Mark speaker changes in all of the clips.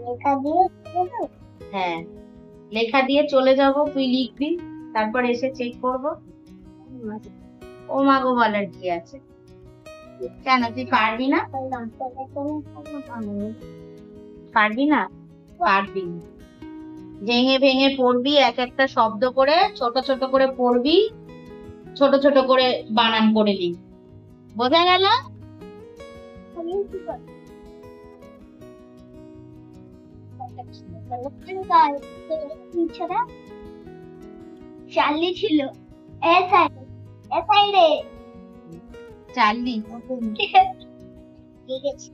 Speaker 1: লেখা দিয়ে চলে যাবো?
Speaker 2: হ্যাঁ, লেখা দিয়ে চলে যাব, তুই লিখবি, তারপর এসে চেক করব। ও মা গো বলার কি আছে? কেন তুই পারবি না? পারবি না? পারবি। ভেঙে ভেঙে পড়বি, এক একটা শব্দ করে ছোট ছোট করে পড়বি, ছোট ছোট করে বানান করে লিখবি। বোঝা গেল?
Speaker 1: চার্লি ছিল রে
Speaker 2: চার্লি।
Speaker 1: ঠিক আছে।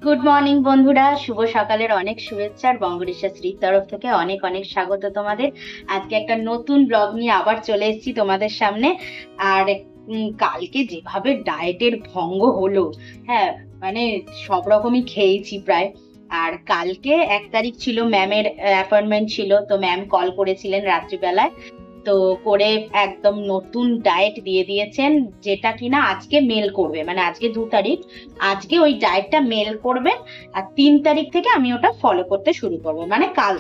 Speaker 2: গুড মর্নিং বন্ধুরা, শুভ সকালের অনেক শুভেচ্ছা আর বঙ্গরিশা শ্রীর তরফ থেকে অনেক অনেক স্বাগত তোমাদের। আজকে একটা নতুন ব্লগ নিয়ে আবার চলে এসেছি তোমাদের সামনে। আর কালকে যেভাবে ডায়েটের ভঙ্গ হলো, হ্যাঁ মানে সব রকমই খেয়েছি প্রায়। আর কালকে 1 তারিখ ছিল, ম্যামের অ্যাপয়েন্টমেন্ট ছিল, তো ম্যাম কল করেছিলেন রাত্রিবেলায়, তো করে একদম নতুন ডায়েট দিয়ে দিয়েছেন, যেটা কিনা আজকে মেল করবে, মানে আজকে 2 তারিখ, আজকে ওই ডায়েটটা মেল করবে। আর 3 তারিখ থেকে আমি ওটা ফলো করতে শুরু করবো, মানে কাল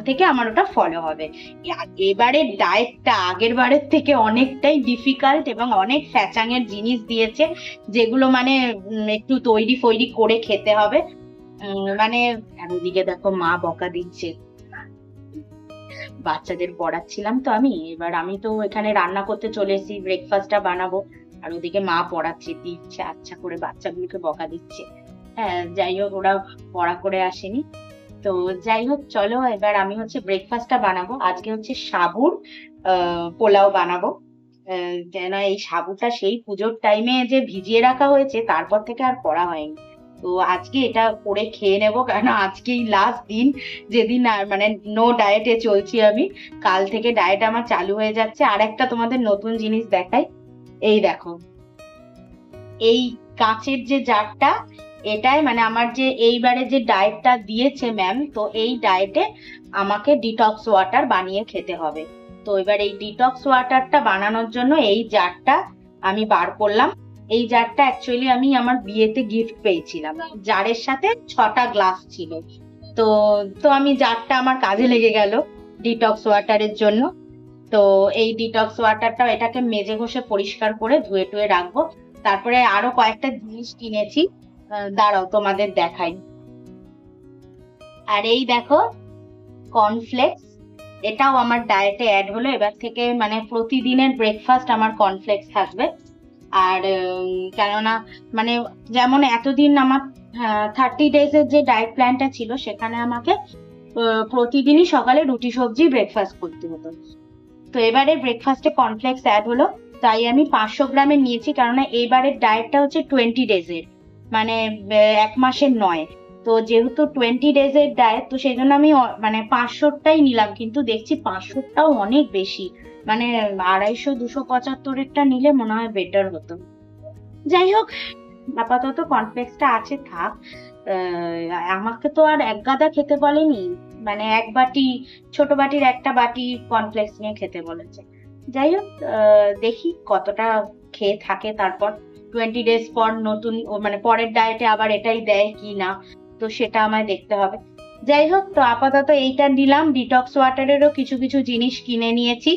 Speaker 2: থেকে আমার ওটা ফলো হবে। এবারের ডায়েটটা আগের বারের থেকে অনেকটাই ডিফিকাল্ট এবং অনেক ফ্যাচাঙের জিনিস দিয়েছে, যেগুলো মানে একটু তৈরি ফৈরি করে খেতে হবে। মানে ওদিকে দেখো মা বকা দিচ্ছে, বাচ্চাদের পড়াচ্ছিলাম তো আমি, এবার আমি তো এখানে রান্না করতে চলে এসেছি, ব্রেকফাস্টটা বানাবো, আর ওদিকে মা পড়াচ্ছে, দিচ্ছে আচ্ছা করে বাচ্চাগুলোকে বকা দিচ্ছে। হ্যাঁ যাই হোক, ওরা পড়া করে আসেনি, তো যাই হোক চলো এবার আমি হচ্ছে ব্রেকফাস্টটা বানাবো। আজকে হচ্ছে সাবুর পোলাও বানাবো। কেন এই সাবুটা সেই পুজোর টাইমে যে ভিজিয়ে রাখা হয়েছে, তারপর থেকে আর করা হয়নি, তো আজকে এটা করে খেয়ে নেবো, কারণ আজকেই লাস্ট দিন যেদিন মানে নো ডায়েটে চলছি আমি। কাল থেকে ডায়েট আমার চালু হয়ে যাচ্ছে। আর একটা তোমাদের নতুন জিনিস দেখাই, এই দেখো, এই কাঁচের যে জারটা, এটাই মানে আমার যে এইবারে যে ডায়েটটা দিয়েছে ম্যাম, তো এই ডায়েটে আমাকে ডিটক্স ওয়াটার বানিয়ে খেতে হবে। তো এবার এই ডিটক্স ওয়াটারটা বানানোর জন্য এই জারটা আমি বার করলাম। এই জারটা অ্যাকচুয়ালি আমি আমার বিয়েতে গিফট পেয়েছিলাম, জারের সাথে 6টা গ্লাস ছিল, তো তো আমি জারটা আমার কাজে লেগে গেল ডিটক্স ওয়াটারের জন্য। তো এই ডিটক্স ওয়াটারটা, এটাকে মেজে ঘষে পরিষ্কার করে ধুয়ে টুয়ে রাখবো। তারপরে আরো কয়েকটা জিনিস কিনেছি, দাঁড়াও তোমাদের দেখাই। আর এই দেখো কর্নফ্লেক্স, এটাও আমার ডায়েটে অ্যাড হলো এবার থেকে, মানে প্রতিদিনের ব্রেকফাস্ট আমার কর্নফ্লেক্স থাকবে। আর কেননা মানে যেমন এতদিন আমার 30 ডেজের যে ডায়েট প্ল্যানটা ছিল, সেখানে আমাকে প্রতিদিনই সকালে রুটি সবজি ব্রেকফাস্ট করতে হতো, তো এবারে ব্রেকফাস্টে কর্নফ্লেক্স অ্যাড হলো, তাই আমি 500 গ্রামের নিয়েছি, কারণ এইবারের ডায়েটটা হচ্ছে 20 ডেজের, মানে 1 মাসের নয়। তো যেহেতু 20 ডেজের ডায়েট, তো সেই জন্য আমি মানে 500টাই নিলাম, কিন্তু দেখছি 500টাও অনেক বেশি, মানে 250-275-এরটা নিলে মনে হয় বেটার হতো। যাই হোক, আপাতত কর্নফ্লেক্সটা আছে থাক। আমাকে তো আর এক গাদা খেতে বলেনি, মানে এক বাটি, ছোট বাটির একটা বাটি কর্নফ্লেক্স নিয়ে খেতে বলেছে। যাই হোক, দেখি কতটা খেয়ে থাকে, তারপর 20 ডেজ পর নতুন মানে পরের ডায়েটে আবার এটাই দেয় কি না, তো সেটা আমায় দেখতে হবে। যাই হোক, তো আপাতত এইটা নিলাম। ডিটক্স ওয়াটারেরও কিছু কিছু জিনিস কিনে নিয়েছি,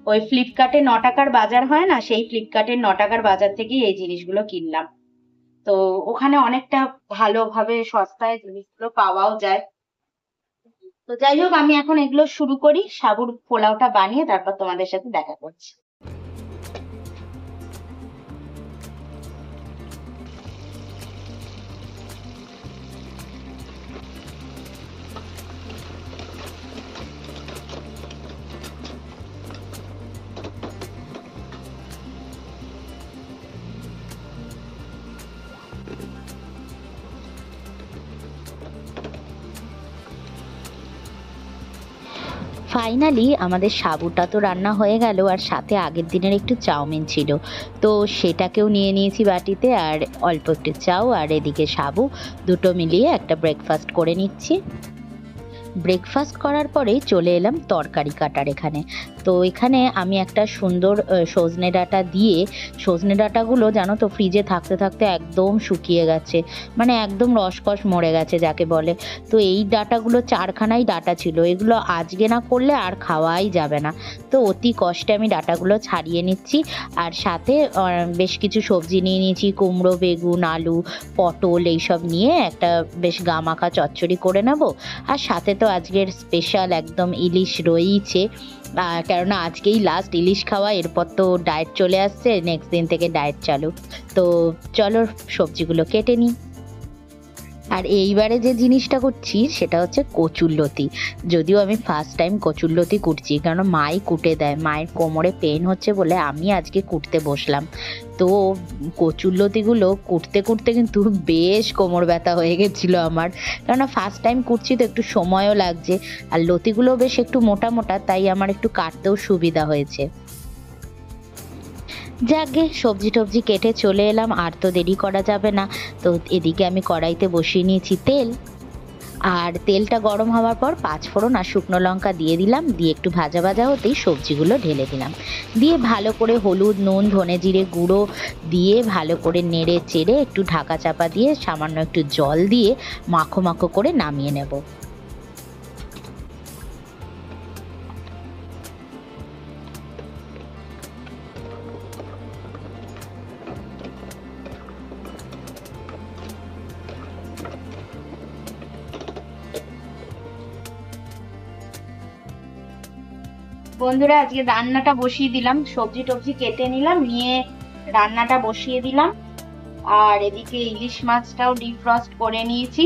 Speaker 2: ওই ফ্লিপকার্টে 9 টাকার বাজার হয় না, সেই ফ্লিপকার্টের 9 টাকার বাজার থেকেই এই জিনিসগুলো কিনলাম। তো ওখানে অনেকটা ভালোভাবে সস্তায় জিনিসগুলো পাওয়াও যায়। তো যাই হোক, আমি এখন এগুলো শুরু করি, সাবুর পোলাওটা বানিয়ে তারপর তোমাদের সাথে দেখা করছি।
Speaker 3: ফাইনালি আমাদের সাবুটা তো রান্না হয়ে গেল, আর সাথে আগের দিনের একটু চাউমিন ছিল, তো সেটাকেও নিয়ে নিয়েছি বাটিতে, আর অল্প একটু চাউ আর এদিকে সাবু, দুটো মিলিয়ে একটা ব্রেকফাস্ট করে নিচ্ছি। ব্রেকফাস্ট করার পরেই চলে এলাম তরকারি কাটার এখানে। তো এখানে আমি একটা সুন্দর সজনে ডাঁটা দিয়ে, সজনে ডাঁটাগুলো জানো তো ফ্রিজে থাকতে থাকতে একদম শুকিয়ে গেছে, মানে একদম রসকস মরে গেছে যাকে বলে। তো এই ডাঁটাগুলো 4খানাই ডাঁটা ছিল, এগুলো আজকে না করলে আর খাওয়াই যাবে না। তো অতি কষ্টে আমি ডাঁটাগুলো ছাড়িয়ে নিচ্ছি। আর সাথে বেশ কিছু সবজি নিয়ে নিয়েছি, কুমড়ো, বেগুন, আলু, পটল এইসব নিয়ে একটা বেশ গামাখা চচ্চড়ি করে নেব। আর সাথে তো আজকের স্পেশাল একদম ইলিশ রয়েইছে, কেননা আজকেই লাস্ট ইলিশ খাওয়া, এরপর তো ডায়েট চলে আসছে, নেক্সট দিন থেকে ডায়েট চালু। তো চলো সবজিগুলো কেটে নিই। আর এইবারে যে জিনিসটা করছি সেটা হচ্ছে কচুরলতি। যদিও আমি ফার্স্ট টাইম কচুরলতি কুটছি, কারণ মাই কুটে দেয়, মায়ের কোমরে পেন হচ্ছে বলে আমি আজকে কুটতে বসলাম। তো কচুরলতিগুলো কুটতে কুটতে কিন্তু বেশ কোমর ব্যথা হয়ে গেছিলো আমার, কেননা ফার্স্ট টাইম কুটছি তো একটু সময়ও লাগছে। আর লতিগুলো বেশ একটু মোটা মোটা, তাই আমার একটু কাটতেও সুবিধা হয়েছে। যাকে সবজি টবজি কেটে চলে এলাম, আর তো দেরি করা যাবে না। তো এদিকে আমি কড়াইতে বসিয়ে নিয়েছি তেল, আর তেলটা গরম হওয়ার পর 5 ফোড়ন আর শুকনো লঙ্কা দিয়ে দিলাম, দিয়ে একটু ভাজা ভাজা হতেই সবজিগুলো ঢেলে দিলাম, দিয়ে ভালো করে হলুদ, নুন, ধনে জিরে গুঁড়ো দিয়ে ভালো করে নেড়ে চেড়ে একটু ঢাকা চাপা দিয়ে সামান্য একটু জল দিয়ে মাখো মাখো করে নামিয়ে নেব।
Speaker 2: বন্ধুরা, আজকে রান্নাটা বসিয়ে দিলাম, সবজি টবজি কেটে নিলাম, নিয়ে রান্নাটা বসিয়ে দিলাম। আর এদিকে ইলিশ মাছটাও ডিফ্রস্ট করে নিয়েছি।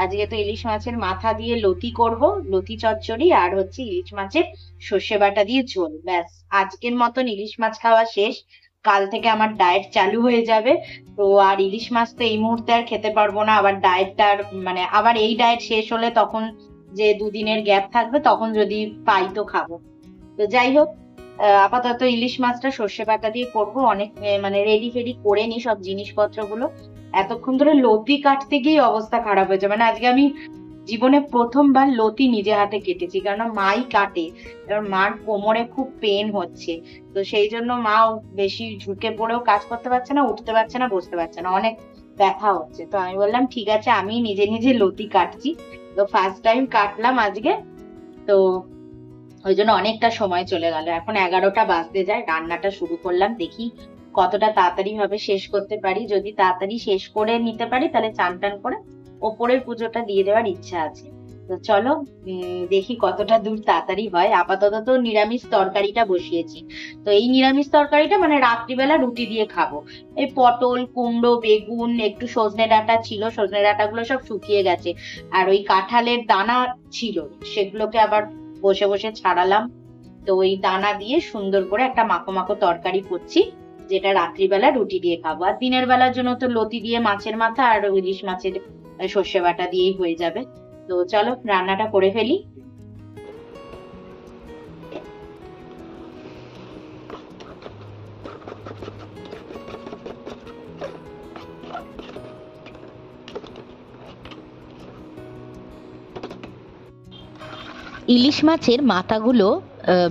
Speaker 2: আজকে তো ইলিশ মাছের মাথা দিয়ে লতি করব, লতি চচ্চড়ি, আর হচ্ছে ইলিশ মাছের সর্ষে বাটা দিয়ে ঝোল। ব্যাস, আজকের মতন ইলিশ মাছ খাওয়া শেষ। কাল থেকে আমার ডায়েট চালু হয়ে যাবে। তো আর ইলিশ মাছ তো এই মুহূর্তে আর খেতে পারবো না, আবার ডায়েটটা মানে আবার এই ডায়েট শেষ হলে তখন যে দুদিনের গ্যাপ থাকবে তখন যদি পাই তো খাবো। তো যাই হোক, আপাতত ইলিশ মাছটা সর্ষে বাটা দিয়ে করবো। অনেক মানে রেডি ফেডি করে নি সব জিনিসপত্র গুলো। এতক্ষণ ধরে লতি কাটতে গিয়ে অবস্থা খারাপ হয়েছে, মানে আজকে আমি জীবনে প্রথমবার লতি নিজে হাতে কেটেছি, কারণ মাই কাটে। এবার মার কোমরে খুব পেন হচ্ছে, তো সেই জন্য মাও বেশি ঝুঁকে পড়েও কাজ করতে পারছে না, উঠতে পারছে না, বসতে পারছে না, অনেক ব্যথা হচ্ছে। তো আমি বললাম ঠিক আছে, আমি নিজে নিজে লতি কাটছি। তো ফার্স্ট টাইম কাটলাম আজকে, তো ওই জন্য অনেকটা সময় চলে গেল। এখন 11টা বাজতে যায়, রান্নাটা শুরু করলাম, দেখি কতটা তাড়াতাড়ি ভাবে শেষ করতে পারি। যদি তাড়াতাড়ি শেষ করে নিতে পারি তাহলে চান টান করে ওপরের পুজোটা দিয়ে দেওয়ার ইচ্ছা আছে। তো চলো দেখি কতটা দূর তাড়াতাড়ি হয়। আপাতত তো নিরামিষ তরকারিটা বসিয়েছি। তো এই নিরামিষ তরকারিটা মানে রাত্রিবেলা রুটি দিয়ে খাবো। এই পটল, কুমড়ো, বেগুন, একটু সজনে ডাঁটা ছিল, সজনে ডাঁটাগুলো সব শুকিয়ে গেছে, আর ওই কাঁঠালের দানা ছিল, সেগুলোকে আবার বসে বসে ছাড়ালাম। তো ওই দানা দিয়ে সুন্দর করে একটা মাখো মাখো তরকারি করছি, যেটা রাত্রিবেলা রুটি দিয়ে খাবো। আর দিনের বেলার জন্য তো লতি দিয়ে মাছের মাথা আর ইলিশ মাছের সর্ষে বাটা দিয়েই হয়ে যাবে। তো চলো রান্নাটা করে ফেলি।
Speaker 3: ইলিশ মাছের মাথাগুলো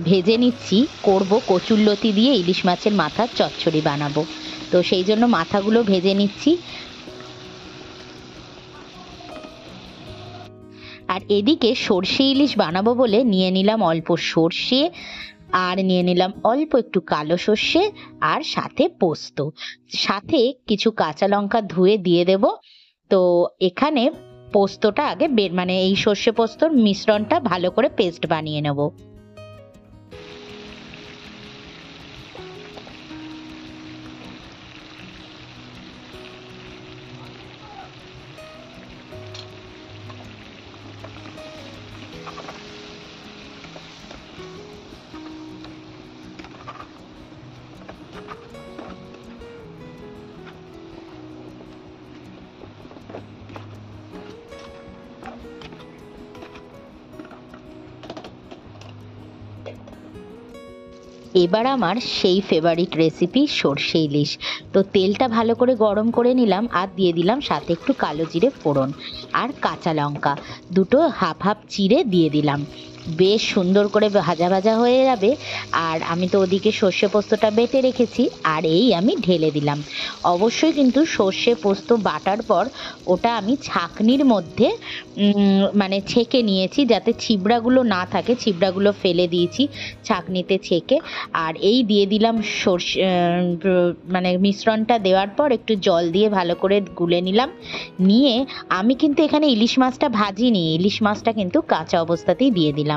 Speaker 3: ভেজে নিচ্ছি, করব কচুরলতি দিয়ে ইলিশ মাছের মাথার চচ্চড়ি বানাবো। তো সেই জন্য মাথাগুলো ভেজে নিচ্ছি। আর এদিকে সর্ষে ইলিশ বানাবো বলে নিয়ে নিলাম অল্প সর্ষে, আর নিয়ে নিলাম অল্প একটু কালো সর্ষে, আর সাথে পোস্ত, সাথে কিছু কাঁচা লঙ্কা ধুয়ে দিয়ে দেব। তো এখানে পোস্তটা আগে মানে এই সর্ষে পোস্তর মিশ্রণটা ভালো করে পেস্ট বানিয়ে নেব। এবার আমার সেই ফেভারিট রেসিপি সর্ষে ইলিশ। তো তেলটা ভালো করে গরম করে নিলাম আর দিয়ে দিলাম সাথে একটু কালো জিরে ফোড়ন আর কাঁচা লঙ্কা দুটো হাফ হাফ চিড়ে দিয়ে দিলাম। বেশ সুন্দর করে ভাজা ভাজা হয়ে যাবে। আর আমি তো ওদিকে সর্ষে পোস্তটা বেটে রেখেছি আর এই আমি ঢেলে দিলাম। অবশ্যই কিন্তু সর্ষে পোস্ত বাটার পর ওটা আমি ছাঁকনির মধ্যে মানে ছেঁকে নিয়েছি, যাতে ছিবড়াগুলো না থাকে, ছিবড়াগুলো ফেলে দিয়েছি ছাঁকনিতে ছেঁকে। আর এই দিয়ে দিলাম সর্ষে মানে মিশ্রণটা দেওয়ার পর একটু জল দিয়ে ভালো করে গুলে নিলাম। নিয়ে আমি কিন্তু এখানে ইলিশ মাছটা ভাজিনি, ইলিশ মাছটা কিন্তু কাঁচা অবস্থাতেই দিয়ে দিলাম।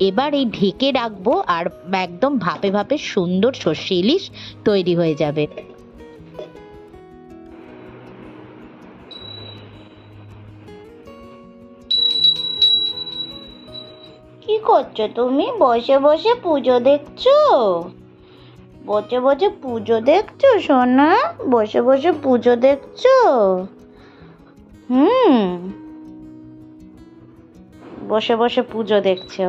Speaker 3: এবার এই ঢেকে রাখবো আর একদম ভাপে ভাপে সুন্দর সর্ষে ইলিশ তৈরি হয়ে যাবে।
Speaker 2: কি করছো তুমি? বসে বসে পুজো দেখছো? বসে বসে পুজো দেখছো সোনা? বসে বসে পুজো দেখছো? বসে বসে পুজো দেখছো।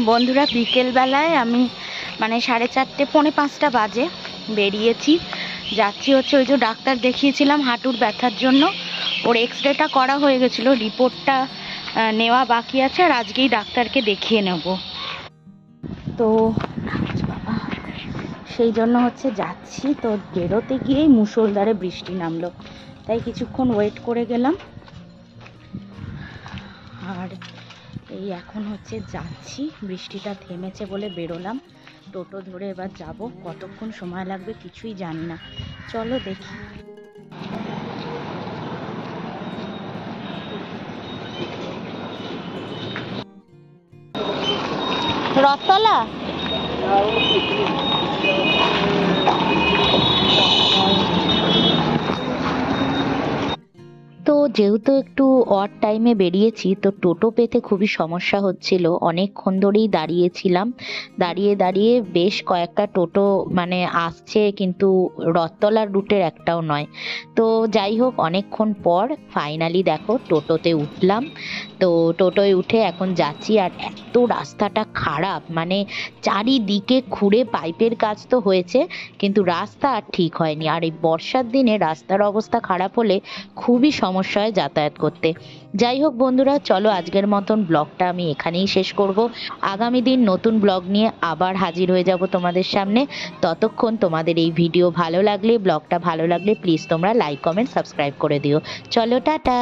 Speaker 2: বন্ধুরা, বিকেলবেলায় আমি মানে 4:30 পৌনে 5টা বাজে বেরিয়েছি, যাচ্ছি হচ্ছে ওই যে ডাক্তার দেখিয়েছিলাম হাঁটুর ব্যথার জন্য, ওর এক্সরেটা করা হয়ে গেছিলো, রিপোর্টটা নেওয়া বাকি আছে, আর আজকেই ডাক্তারকে দেখিয়ে নেব। তো সেই জন্য হচ্ছে যাচ্ছি। তো বেরোতে গিয়েই মুষলধারে বৃষ্টি নামলো, তাই কিছুক্ষণ ওয়েট করে গেলাম। আর এই এখন হচ্ছে যাচ্ছি, বৃষ্টিটা থেমেছে বলে বেরোলাম। টোটো ধরে এবার যাব, কতক্ষণ সময় লাগবে কিছুই জানি না, চলো দেখি। রথতলা তো যেহেতু একটু অড টাইমে বেরিয়েছি, তো টোটো পেতে খুবই সমস্যা হচ্ছিল। অনেকক্ষণ ধরেই দাঁড়িয়েছিলাম, দাঁড়িয়ে দাঁড়িয়ে বেশ কয়েকটা টোটো মানে আসছে, কিন্তু রথতলার রুটের একটাও নয়। তো যাই হোক, অনেকক্ষণ পর ফাইনালি দেখো টোটোতে উঠলাম। তো টোটোয় উঠে এখন যাচ্ছি। আর এত রাস্তাটা খারাপ, মানে চারিদিকে খুঁড়ে পাইপের কাজ তো হয়েছে, কিন্তু রাস্তা আর ঠিক হয়নি। আর এই বর্ষার দিনে রাস্তার অবস্থা খারাপ হলে খুবই সমস্যা হয় যাতায়াত করতে। যাই হোক বন্ধুরা, চলো আজকের মতন ব্লগটা আমি এখানেই শেষ করব। আগামী দিন নতুন ব্লগ নিয়ে আবার হাজির হয়ে যাব তোমাদের সামনে। ততক্ষণ তোমাদের এই ভিডিও ভালো লাগলে, ব্লগটা ভালো লাগলে প্লিজ তোমরা লাইক কমেন্ট সাবস্ক্রাইব করে দিও। চলো টাটা।